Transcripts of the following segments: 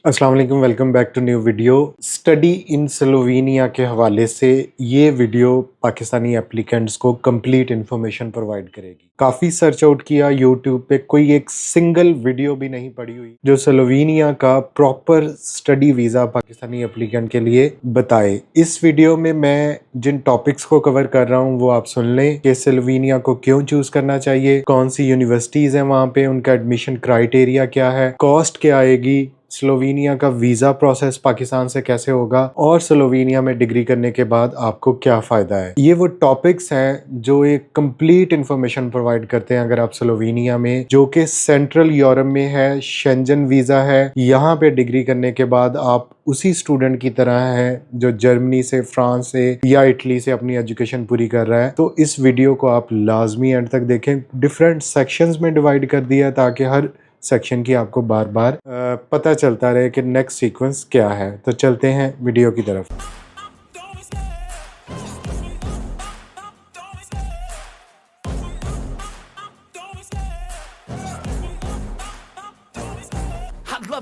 अस्सलाम वालेकुम, welcome back to new video. Study in Slovenia के हवाले से ये वीडियो पाकिस्तानी एप्लीकेंट्स को कंप्लीट इन्फॉर्मेशन प्रोवाइड करेगी। काफ़ी सर्च आउट किया यूट्यूब पे, कोई एक सिंगल वीडियो भी नहीं पड़ी हुई जो स्लोवेनिया का proper study visa Pakistani applicant के लिए बताए। इस वीडियो में मैं जिन टॉपिक्स को कवर कर रहा हूँ वो आप सुन लें कि स्लोवेनिया को क्यों चूज़ करना चाहिए, कौन सी यूनिवर्सिटीज़ हैं वहाँ पे, उनका एडमिशन क्राइटेरिया क्या है, कॉस्ट क्या आएगी, स्लोवेनिया का वीज़ा प्रोसेस पाकिस्तान से कैसे होगा और स्लोवेनिया में डिग्री करने के बाद आपको क्या फ़ायदा है। ये वो टॉपिक्स हैं जो एक कंप्लीट इन्फॉर्मेशन प्रोवाइड करते हैं अगर आप स्लोवेनिया में, जो कि सेंट्रल यूरोप में है, शेंजन वीज़ा है, यहाँ पे डिग्री करने के बाद आप उसी स्टूडेंट की तरह है जो जर्मनी से, फ्रांस से या इटली से अपनी एजुकेशन पूरी कर रहा है। तो इस वीडियो को आप लाजमी एंड तक देखें। डिफरेंट सेक्शंस में डिवाइड कर दिया है ताकि हर सेक्शन की आपको बार बार पता चलता रहे कि नेक्स्ट सीक्वेंस क्या है। तो चलते हैं वीडियो की तरफ।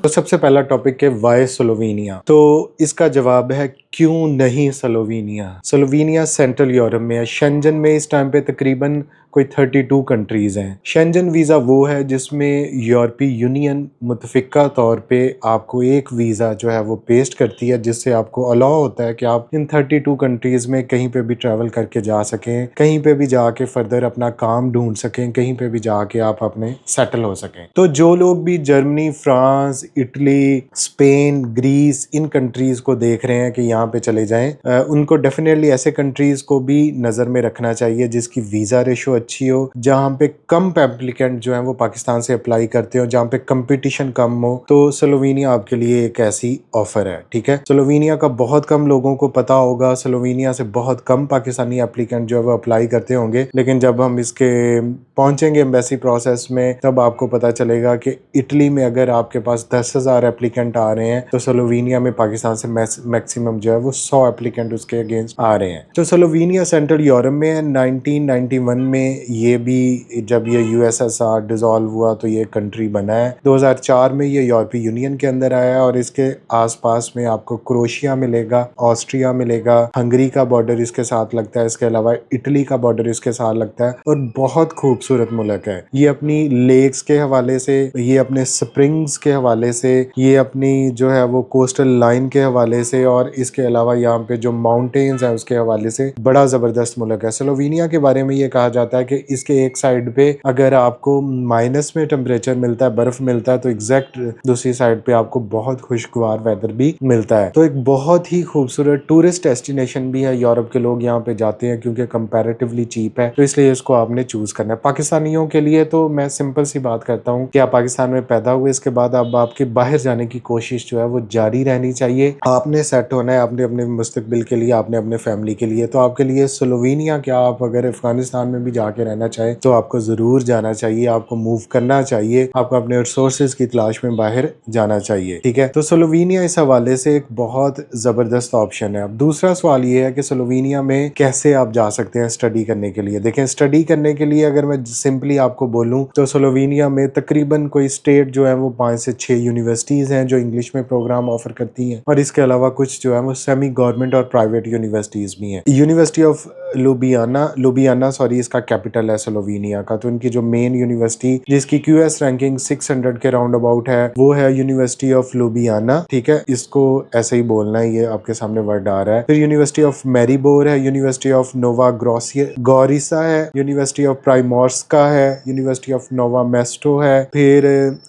तो सबसे पहला टॉपिक है वाई स्लोवेनिया। तो इसका जवाब है क्यों नहीं स्लोवेनिया। स्लोवेनिया सेंट्रल यूरोप में है। शेंजन में इस टाइम पे तकरीबन कोई 32 कंट्रीज हैं। शेंजन वीज़ा वो है जिसमें यूरोपीय यूनियन मुतफिका तौर पे आपको एक वीज़ा जो है वो पेस्ट करती है, जिससे आपको अलाउ होता है कि आप इन 32 कंट्रीज में कहीं पे भी ट्रैवल करके जा सकें, कहीं पे भी जाके फर्दर अपना काम ढूंढ सकें, कहीं पे भी जाके आप अपने सेटल हो सकें। तो जो लोग भी Germany, France, Italy, Spain, Greece इन कंट्रीज को देख रहे हैं कि यहाँ पे चले जाएं, उनको डेफिनेटली ऐसे कंट्रीज को भी नज़र में रखना चाहिए जिसकी वीज़ा रेशो अच्छी हो, जहाँ पे कम एप्लीकेंट जो हैं वो पाकिस्तान से अप्लाई करते हो, जहाँ पे कंपटीशन कम हो। तो स्लोवेनिया आपके लिए एक ऐसी ऑफर है। ठीक है, स्लोवेनिया का बहुत कम लोगों को पता होगा, स्लोवेनिया से बहुत कम पाकिस्तानी एप्लीकेंट जो है वो अप्लाई करते होंगे, लेकिन जब हम इसके पहुंचेंगे एम्बेसी प्रोसेस में तब आपको पता चलेगा कि इटली में अगर आपके पास 10,000 एप्लीकेंट आ रहे हैं तो स्लोवेनिया में पाकिस्तान से मैक्सिमम जो है वो 100 एप्लीकेंट उसके अगेंस्ट आ रहे हैं। तो स्लोवेनिया सेंट्रल यूरोप में है। 1991 में ये भी, जब ये यूएसएसआर डिसॉल्व हुआ तो ये कंट्री बना है। 2004 में ये यूरोपीय यूनियन के अंदर आया है और इसके आसपास में आपको क्रोएशिया मिलेगा, ऑस्ट्रिया मिलेगा, हंगरी का बॉर्डर इसके साथ लगता है, इसके अलावा इटली का बॉर्डर इसके साथ लगता है और बहुत खूबसूरत मुल्क है। ये अपनी लेक्स के हवाले से, ये अपने स्प्रिंग्स के हवाले से, ये अपनी जो है वो कोस्टल लाइन के हवाले से और इसके अलावा यहाँ पे जो माउंटेन्स हैं उसके हवाले से बड़ा ज़बरदस्त मुल्क है। स्लोवेनिया के बारे में ये कहा जाता है कि इसके एक साइड पे अगर आपको माइनस में टेम्परेचर मिलता है, बर्फ मिलता है, तो एग्जैक्ट दूसरी साइड पे आपको बहुत खुशगवार वेदर भी मिलता है। तो एक बहुत ही खूबसूरत टूरिस्ट डेस्टिनेशन भी है। यूरोप के लोग यहाँ पे जाते हैं क्योंकि कंपैरेटिवली चीप है, तो इसलिए इसको आपने चूज करना है। पाकिस्तानियों के लिए तो मैं सिंपल सी बात करता हूँ कि आप पाकिस्तान में पैदा हुए, इसके बाद अब आपके बाहर जाने की कोशिश जो है वो जारी रहनी चाहिए। आपने सेट होना है, आपने अपने मुस्तकबिल के लिए, आपने अपने फैमिली के लिए। तो आपके लिए स्लोवेनिया क्या, आप अगर अफगानिस्तान में भी जाके रहना चाहे तो आपको जरूर जाना चाहिए, आपको मूव करना चाहिए, आपको अपने रिसोर्सेज की तलाश में बाहर जाना चाहिए। ठीक है, तो स्लोवेनिया इस हवाले से एक बहुत जबरदस्त ऑप्शन है। अब दूसरा सवाल ये है कि स्लोवेनिया में कैसे आप जा सकते हैं स्टडी करने के लिए। देखें, स्टडी करने के लिए अगर मैं सिंपली आपको बोलूं तो स्लोवेनिया में तकरीबन कोई स्टेट जो है वो 5 से 6 यूनिवर्सिटीज हैं जो इंग्लिश में प्रोग्राम ऑफर करती हैं और इसके अलावा कुछ जो है वो सेमी गवर्नमेंट और प्राइवेट यूनिवर्सिटीज भी हैं। यूनिवर्सिटी ऑफ लुबियाना सॉरी इसका कैपिटल है स्लोवेनिया का। तो इनकी जो मेन यूनिवर्सिटी जिसकी क्यूएस रैंकिंग 600 के राउंड अबाउट है वो है यूनिवर्सिटी ऑफ लुबियाना। ठीक है, इसको ऐसे ही बोलना है, ये आपके सामने वर्ड आ रहा है। फिर यूनिवर्सिटी ऑफ मैरीबोर है, यूनिवर्सिटी ऑफ नोवा गौरिसा है, यूनिवर्सिटी ऑफ प्राइमोर्स्का है, यूनिवर्सिटी ऑफ नोवा मेस्टो है, फिर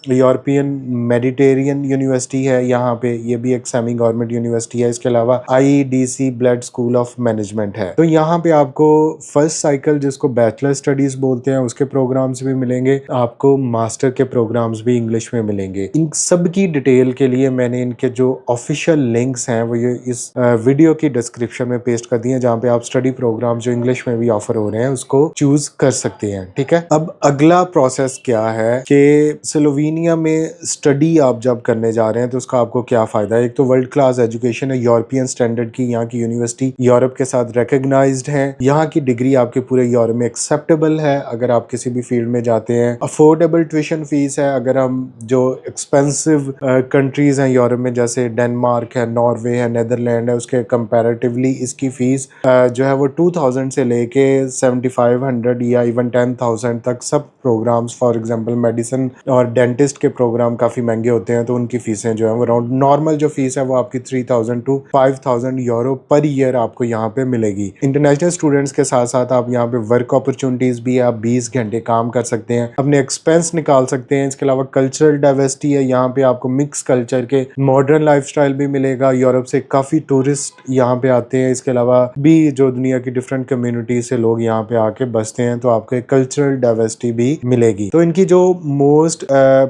यूरोपियन मेडिटेरियन यूनिवर्सिटी है यहाँ पे, ये भी एक सेमी गवर्नमेंट यूनिवर्सिटी है। इसके अलावा IEDC blood school of management है। तो यहाँ पे आपको फर्स्ट साइकिल जिसको बैचलर स्टडीज बोलते हैं उसके प्रोग्राम्स भी मिलेंगे, आपको मास्टर के प्रोग्राम्स भी इंग्लिश में मिलेंगे। इन सब की डिटेल के लिए मैंने इनके जो ऑफिशियल लिंक्स हैं वो ये इस वीडियो की डिस्क्रिप्शन में पेस्ट कर दिए, जहाँ पे आप स्टडी प्रोग्राम जो इंग्लिश में भी ऑफर हो रहे हैं उसको चूज कर सकते हैं। ठीक है, अब अगला प्रोसेस क्या है कि स्लोवेनिया में स्टडी आप जब करने जा रहे हैं तो उसका आपको क्या फायदा है। एक तो वर्ल्ड क्लास एजुकेशन है, यूरोपियन स्टैंडर्ड की यहाँ की यूनिवर्सिटी यूरोप के साथ रिकॉग्नाइज्ड है। हैं। यहाँ की डिग्री आपके पूरे यूरोप में एक्सेप्टेबल है अगर आप किसी भी फील्ड में जाते हैं। अफोर्डेबल ट्यूशन फीस है। अगर हम जो एक्सपेंसिव कंट्रीज हैं यूरोप में, जैसे डेनमार्क है, नॉर्वे है, नेदरलैंड है, उसके कंपैरेटिवली इसकी फीस जो है वो 2000 से लेके 7500 या इवन 10,000 तक सब प्रोग्राम्स, फॉर एग्जांपल मेडिसिन और डेंटिस्ट के प्रोग्राम काफ़ी महंगे होते हैं, तो उनकी फीसें जो है वो अराउंड नॉर्मल जो फीस है वो आपकी 3000 टू 5000 यूरो पर ईयर आपको यहाँ पे मिलेगी। इंटरनेशनल स्टूडेंट्स के साथ साथ आप यहाँ पे वर्क अपॉर्चुनिटीज़ भी है, आप 20 घंटे काम कर सकते हैं, अपने एक्सपेंस निकाल सकते हैं। इसके अलावा कल्चरल डाइवर्सिटी है, यहाँ पे आपको मिक्स कल्चर के मॉडर्न लाइफस्टाइल भी मिलेगा। यूरोप से काफ़ी टूरिस्ट यहाँ पे आते हैं। इसके अलावा भी जो दुनिया की डिफरेंट कम्युनिटी से लोग यहाँ पे आके बसते हैं, तो आपको एक कल्चरल डाइवर्सिटी भी मिलेगी। तो इनकी जो मोस्ट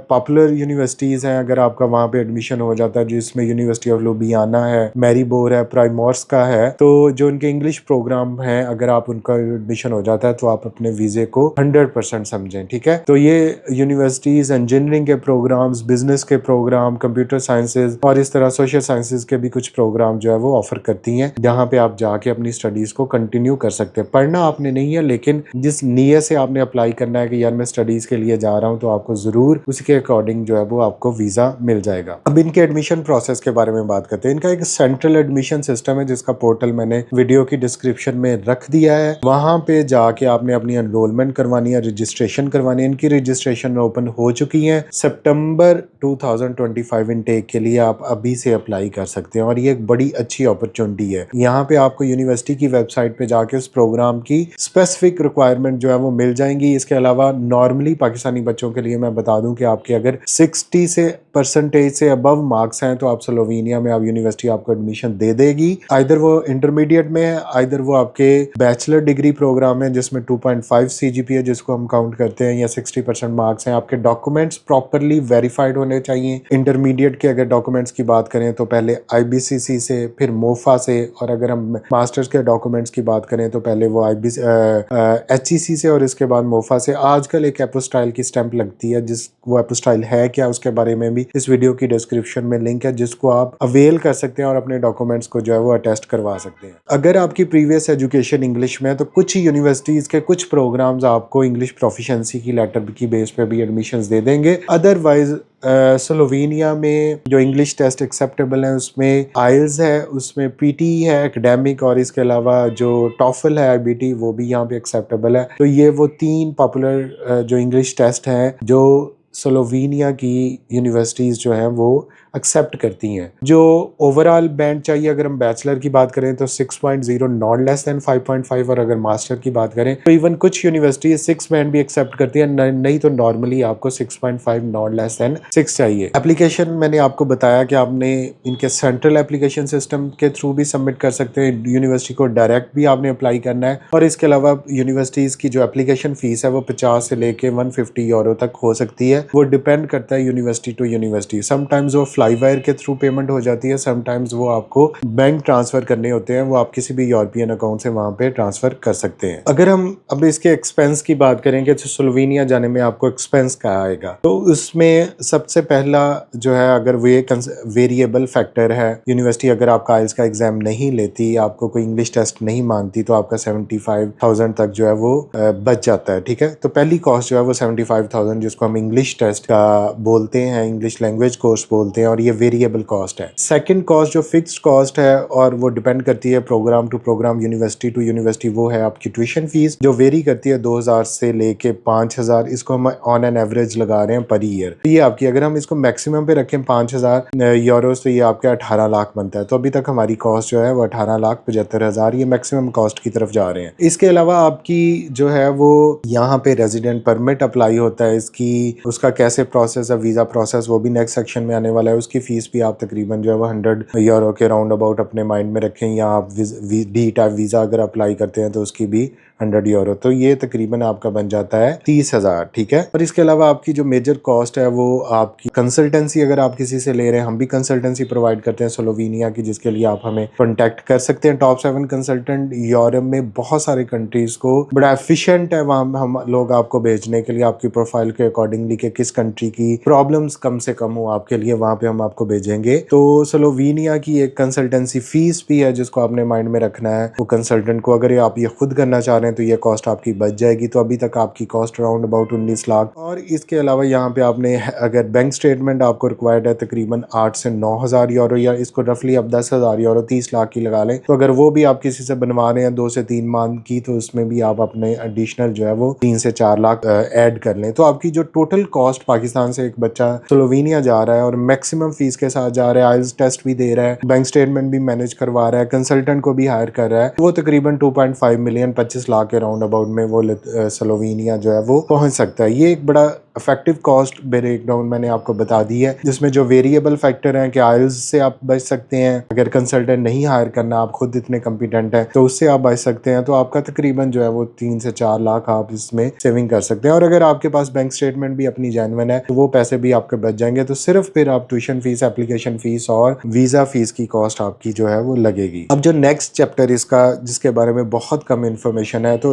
पॉपुलर यूनिवर्सिटीज़ हैं, अगर आपका वहाँ पे एडमिशन हो जाता है, जिसमें यूनिवर्सिटी ऑफ लुबियाना है, मैरीबोर है, प्राइमोर्स्का है, तो जो इनके इंग्लिश प्रोग्राम हैं, अगर आप उनका एडमिशन हो जाता है तो आप अपने वीज़े को 100% समझें, ठीक है। तो ये यूनिवर्सिटीज़ इंजीनियरिंग के प्रोग्राम्स, बिजनेस के प्रोग्राम, कंप्यूटर साइंसेज और इस तरह सोशल साइंसेज के भी कुछ प्रोग्राम जो है वो ऑफर करती हैं, जहाँ पे आप जाके अपनी स्टडीज़ को कंटिन्यू कर सकते हैं। पढ़ना आपने नहीं है, लेकिन जिस नीयत से आपने अप्लाई करना है कि यार मैं स्टडीज़ के लिए जा रहा हूँ, तो आपको ज़रूर उसके अकॉर्डिंग जो है वो आपको वीज़ा मिल जाएगा। अब इनके एडमिशन प्रोसेस के बारे में बात करते हैं। इनका एक सेंट्रल एडमिशन सिस्टम है, जिसका पोर्टल मैंने वीडियो की डिस्क्रिप्शन में रख दिया है। वहाँ पे जाके आपने अपनी एनरोलमेंट करवानी है, रजिस्ट्रेशन करवानी है। इनकी रजिस्ट्रेशन ओपन हो चुकी है। सितंबर 2025 इनटेक के लिए आप अभी से अप्लाई कर सकते हैं और ये एक बड़ी अच्छी अपॉर्चुनिटी है। यहाँ पे आपको यूनिवर्सिटी की वेबसाइट पे जाके उस प्रोग्राम की स्पेसिफिक रिक्वायरमेंट जो है वो मिल जाएंगी। इसके अलावा नॉर्मली पाकिस्तानी बच्चों के लिए मैं बता दूं कि आपके अगर 60 से परसेंटेज से अबव मार्क्स हैं, तो आप स्लोवेनिया में आप यूनिवर्सिटी आपको एडमिशन दे देगी। आइदर वो इंटरमीडिएट में है, आइदर वो आपके बैचलर डिग्री प्रोग्राम है जिसमें 2.5 CGPA है जिसको हम काउंट करते हैं, या 60% मार्क्स हैं। आपके डॉक्यूमेंट्स प्रॉपरली वेरीफाइड होने चाहिए। इंटरमीडिएट के अगर डॉक्यूमेंट्स की बात करें तो पहले IBCC से, फिर मोफा से, और अगर हम मास्टर्स के डॉक्यूमेंट्स की बात करें तो पहले वो HEC से और इसके बाद मोफा से। आजकल एक एपोस्टाइल की स्टैंप लगती है, जिस वो एपोस्टाइल है क्या उसके बारे में भी इस वीडियो की डिस्क्रिप्शन में लिंक है, जिसको आप अवेल कर सकते हैं और अपने डॉक्यूमेंट्स को जो है वो अटेस्ट करवा सकते हैं। अगर आपकी प्रीवियस एजुकेशन इंग्लिश में है, तो कुछ यूनिवर्सिटीज़ के कुछ प्रोग्राम्स आपको इंग्लिश प्रोफिशिएंसी की लेटर की बेस पे भी एडमिशंस दे देंगे। अदरवाइज स्लोवेनिया में जो इंग्लिश टेस्ट एक्सेप्टेबल है उसमें आइल्स है, उसमें PT है एकेडमिक, और इसके अलावा जो टॉफल है IBT वो भी यहाँ पे एक्सेप्टेबल है। तो ये वो 3 पॉपुलर जो इंग्लिश टेस्ट हैं जो स्लोवेनिया की यूनिवर्सिटीज़ जो हैं वो एक्सेप्ट करती हैं। जो ओवरऑल बैंड चाहिए, अगर हम बैचलर की बात करें तो 6.0 नॉट लेस देन 5.5, और अगर मास्टर की बात करें तो इवन कुछ यूनिवर्सिटी 6 बैंड भी एक्सेप्ट करती है, नहीं तो नॉर्मली आपको 6.5 नॉट लेस देन 6 चाहिए। एप्लीकेशन मैंने आपको बताया कि आपने इनके सेंट्रल एप्लीकेशन सिस्टम के थ्रू भी सबमिट कर सकते हैं, यूनिवर्सिटी को डायरेक्ट भी आपने अप्लाई करना है। और इसके अलावा यूनिवर्सिटीज़ की जो एप्लीकेशन फीस है वो 50 से लेके 150 यूरो तक हो सकती है। वो डिपेंड करता है यूनिवर्सिटी टू यूनिवर्सिटी। समटाइम्स वो फ्लाईवायर के थ्रू पेमेंट हो जाती है, समटाइम्स वो आपको बैंक ट्रांसफर करने होते हैं, वो आप किसी भी यूरोपियन अकाउंट से वहां पे ट्रांसफर कर सकते हैं। अगर हम अब इसके एक्सपेंस की बात करें कि स्लोवेनिया जाने में आपको एक्सपेंस क्या आएगा, तो उसमें सबसे पहला जो है, अगर वो एक वेरिएबल फैक्टर है, यूनिवर्सिटी अगर आपका आइल्स का एग्जाम नहीं लेती, आपको कोई इंग्लिश टेस्ट नहीं मांगती, तो आपका 75,000 तक जो है वो बच जाता है, ठीक है। तो पहली कॉस्ट जो है वो 75,000, जिसको हम इंग्लिश टेस्ट का बोलते हैं, इंग्लिश लैंग्वेज कोर्स बोलते हैं, और ये वेरिएबल कॉस्ट है। सेकंड कॉस्ट जो फिक्स्ड कॉस्ट है और वो डिपेंड करती है programme to programme, university to university, वो है आपकी ट्यूशन फीस, जो वेरी करती है 2000 से लेके 5000। इसको हम ऑन एन एवरेज लगा रहे हैं पर ईयर। तो ये आपकी, अगर हम इसको मैक्सिमम पे रखें 5000 यूरोस, तो ये आपके 18 लाख बनता है। तो अभी तक हमारी कॉस्ट जो है वो 18,75,000, ये मैक्सिमम कॉस्ट की तरफ जा रहे हैं। इसके अलावा आपकी जो है वो यहाँ पे रेजिडेंट परमिट अप्लाई होता है, इसकी उसका कैसे प्रोसेस है, वीजा प्रोसेस, वो भी नेक्स्ट सेक्शन में आने वाला है। उसकी फीस भी आप तकरीबन जो है वो 100 यूरो के राउंड अबाउट अपने माइंड में रखें, या आप D टाइप वीज़ा अगर अप्लाई करते हैं तो उसकी भी 100 यूरो, तो ये तकरीबन आपका बन जाता है 30,000, ठीक है। और इसके अलावा आपकी जो मेजर कॉस्ट है वो आपकी कंसल्टेंसी, अगर आप किसी से ले रहे हैं, हम भी कंसल्टेंसी प्रोवाइड करते हैं स्लोवेनिया की, जिसके लिए आप हमें कॉन्टैक्ट कर सकते हैं। टॉप 7 कंसल्टेंट यूरोप में बहुत सारे कंट्रीज को, बड़ा एफिशिएंट है वहाँ हम लोग आपको भेजने के लिए, आपकी प्रोफाइल के अकॉर्डिंगली कि किस कंट्री की प्रॉब्लम्स कम से कम हो आपके लिए, वहाँ पे हम आपको भेजेंगे। तो स्लोवेनिया की एक कंसल्टेंसी फीस भी है जिसको आपने माइंड में रखना है। वो कंसल्टेंट को अगर आप ये खुद करना चाह रहे हैं तो ये कॉस्ट आपकी बच जाएगी। तो अभी तक आपकी कॉस्ट अराउंड अबाउट 19 लाख। और इसके अलावा यहाँ पे आपने अगर बैंक स्टेटमेंट आपको रिक्वायर्ड है तकरीबन 8 से 9,000 यूरो, या इसको रफली आप 10,000 यूरो 30 लाख की लगा लें, तो अगर वो भी आप किसी से बनवा रहे हैं 2 से 3 माह की, तो उसमें भी आप अपने एडिशनल जो है वो 3 से 4 लाख ऐड कर लें। तो आपकी जो टोटल कॉस्ट पाकिस्तान से एक बच्चा स्लोवेनिया जा रहा है और मैक्सिमम फीस के साथ जा रहा है, आइल्स टेस्ट भी दे रहा है, बैंक स्टेटमेंट भी मैनेज करवा रहा है, कंसल्टेंट को भी हायर कर रहा है, वो तकरीबन 2.5 मिलियन 25 लाख के राउंड अबाउट में वो स्लोवेनिया जो है वो पहुंच सकता है। ये एक बड़ा इफेक्टिव कॉस्ट ब्रेकडाउन मैंने आपको बता दी है, जिसमें जो वेरिएबल फैक्टर हैं कि आइल्स से आप बच सकते हैं, अगर कंसल्टेंट नहीं हायर करना, आप खुद इतने कॉम्पिटेंट हैं तो उससे आप बच सकते हैं। तो आपका तकरीबन जो है वो 3 से 4 लाख आप इसमें सेविंग कर सकते हैं। और अगर आपके पास बैंक स्टेटमेंट भी अपनी जेन्युइन है तो वो पैसे भी आपके बच जाएंगे। तो सिर्फ फिर आप ट्यूशन फीस, एप्लीकेशन फीस और वीजा फीस की कॉस्ट आपकी जो है वो लगेगी। अब जो नेक्स्ट चैप्टर इसका, जिसके बारे में बहुत कम इंफॉर्मेशन है, तो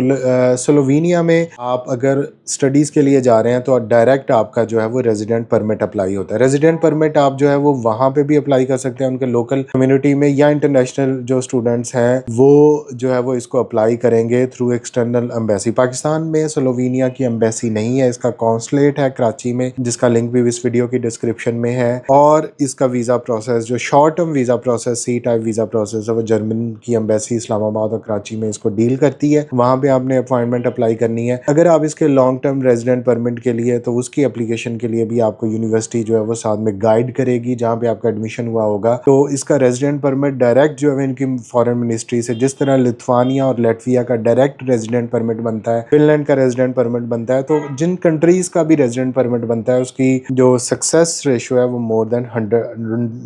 स्लोवेनिया में आप अगर स्टडीज के लिए जा रहे हैं तो डायरेक्ट आपका जो है वो रेजिडेंट परमिट अप्लाई होता है। रेजिडेंट परमिट आप जो है वो वहाँ पे भी अप्लाई कर सकते हैं उनके लोकल कम्युनिटी में, या इंटरनेशनल जो स्टूडेंट्स हैं वो जो है वो इसको अप्लाई करेंगे थ्रू एक्सटर्नल एम्बेसी। पाकिस्तान में स्लोवेनिया की एम्बेसी नहीं है, इसका कॉन्सुलेट है कराची में, जिसका लिंक भी इस वीडियो की डिस्क्रिप्शन में है। और इसका वीज़ा प्रोसेस, जो short term visa process, C type visa process है, वो जर्मन की एम्बेसी इस्लामाबाद और कराची में इसको डील करती है। वहाँ पे आपने अपॉइंटमेंट अप्लाई करनी है। अगर आप इसके लॉन्ग टर्म रेजिडेंट परमिट के लिए, तो उसकी एप्लीकेशन के लिए भी आपको यूनिवर्सिटी जो है वो साथ में गाइड करेगी जहाँ पे आपका एडमिशन हुआ होगा। तो इसका रेजिडेंट परमिट डायरेक्ट जो है इनकी फॉरेन मिनिस्ट्री से, जिस तरह लिथुआनिया और लैटविया का डायरेक्ट रेजिडेंट परमिट बनता है, फिनलैंड का रेजिडेंट परमिट बनता है, तो जिन कंट्रीज का भी रेजिडेंट परमिट बनता है उसकी जो सक्सेस रेशियो है वो मोर देन 100,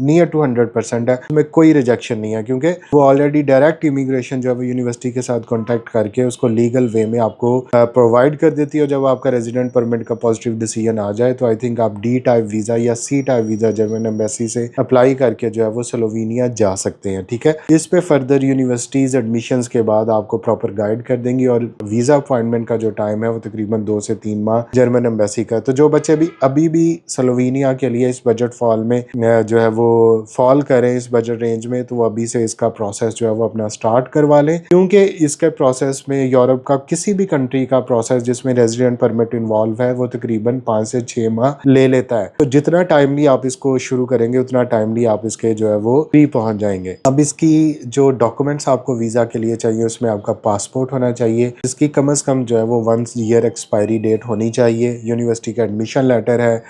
नियर टू 100% है। उसमें कोई रिजेक्शन नहीं है, क्योंकि वो ऑलरेडी डायरेक्ट इमिग्रेशन जो है वो यूनिवर्सिटी के साथ कॉन्टैक्ट करके उसको लीगल वे में आपको प्रोवाइड कर देती है। और जब आपका रेजिडेंट परमिट का पॉजिटिव डिसीजन आ जाए तो आई थिंक आप डी टाइप वीज़ा या C type visa German embassy से अप्लाई करके जो है वो स्लोवेनिया जा सकते हैं। ठीक है, इस पे फर्दर यूनिवर्सिटीज़ एडमिशन्स के बाद आपको प्रॉपर गाइड कर देंगी। और वीज़ा अपॉइंटमेंट का जो टाइम है वो तकरीबन 2 से 3 माह जर्मन एम्बेसी का। तो जो बच्चे भी अभी भी स्लोवेनिया के लिए इस बजट फॉल में जो है वो फॉल करें, इस बजट रेंज में, तो वो अभी से इसका प्रोसेस जो है वो अपना स्टार्ट करवा लें, क्योंकि इसके प्रोसेस में यूरोप का किसी भी कंट्री का प्रोसेस जिसमें रेजिडेंट परमिट इन्वॉल्व है वो तकरीबन 5 से 6 माह ले लेता है। तो जितना टाइमली आप इसको शुरू करेंगे उतना टाइमली आप इसके जो है वो फ्री पहुंच जाएंगे। अब इसकी जो डॉक्यूमेंट्स आपको वीज़ा के लिए चाहिए उसमें आपका पासपोर्ट होना चाहिए, जिसकी कम से कम जो है वो 1 ईयर एक्सपायरी डेट होनी चाहिए। यूनिवर्सिटी का एडमिशन लेटर है,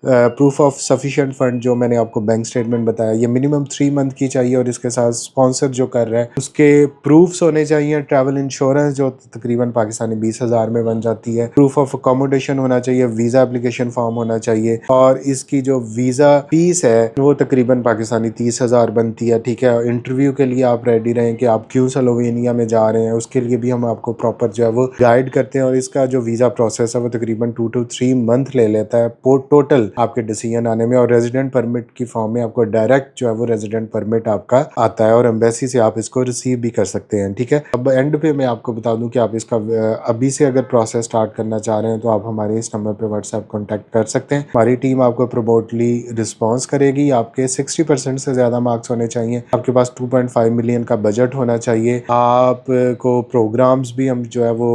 प्रूफ ऑफ सफिशिएंट फंड जो मैंने आपको बैंक स्टेटमेंट बताया, ये मिनिमम 3 मंथ की चाहिए। और इसके साथ स्पॉन्सर जो कर रहा है उसके प्रूफ्स होने चाहिए। ट्रैवल इंश्योरेंस जो तकरीबन पाकिस्तानी 20,000 में बन जाती है। प्रूफ ऑफ अकोमोडेशन होना चाहिए, वीज़ा एप्लीकेशन फॉर्म होना चाहिए। और इसकी जो वीज़ा फीस है वो तकरीबन पाकिस्तानी 30,000 बनती है। ठीक है, इंटरव्यू के लिए आप रेडी रहें कि आप क्यों स्लोवेनिया में जा रहे हैं, उसके लिए भी हम आपको प्रॉपर जो है वो गाइड करते हैं। और इसका जो वीज़ा प्रोसेस है वो तकरीबन 2 to 3 मंथ ले लेता है टोटल आपके डिसीजन आने में। और रेजिडेंट परमिट की फॉर्म में आपको डायरेक्ट जो है वो रेजिडेंट परमिट आपका आता है और एम्बेसी से आप इसको रिसीव भी कर सकते हैं। ठीक है, अब एंड पे मैं आपको बता दूं कि आप इसका अभी से अगर प्रोसेस स्टार्ट करना चाह रहे हैं तो आप हमारे इस नंबर पे व्हाट्सएप कॉन्टैक्ट कर सकते हैं। हमारी टीम आपको प्रोमोटली रिस्पॉन्स करेगी। आपके 60% से ज़्यादा मार्क्स होने चाहिए, आपके पास 2.5 मिलियन का बजट होना चाहिए। आपको प्रोग्राम्स भी हम जो है वो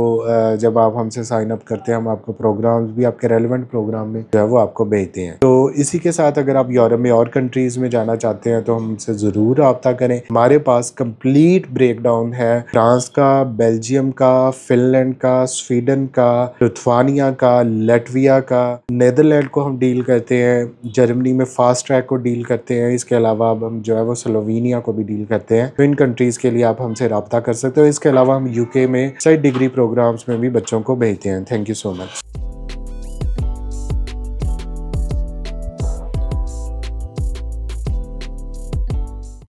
जब आप हमसे साइन अप करते हैं हम आपको प्रोग्राम्स भी आपके रेलिवेंट प्रोग्राम में जो है वो आपको भेजते हैं। तो इसी के साथ अगर आप यूरोप में और कंट्रीज़ में जाना चाहते हैं तो हमसे ज़रूर रब्ता करें। हमारे पास कंप्लीट ब्रेकडाउन है फ्रांस का, बेल्जियम का, फिनलैंड का, स्वीडन का, लिथुआनिया का, लैटविया का, नीदरलैंड को हम डील करते हैं, जर्मनी में फास्ट ट्रैक को डील करते हैं। इसके अलावा अब हम जो है वो स्लोवेनिया को भी डील करते हैं। तो इन कंट्रीज़ के लिए आप हमसे रब्ता कर सकते हो। इसके अलावा हम यूके में साइड डिग्री प्रोग्राम्स में भी बच्चों को भेजते हैं। Thank you so much.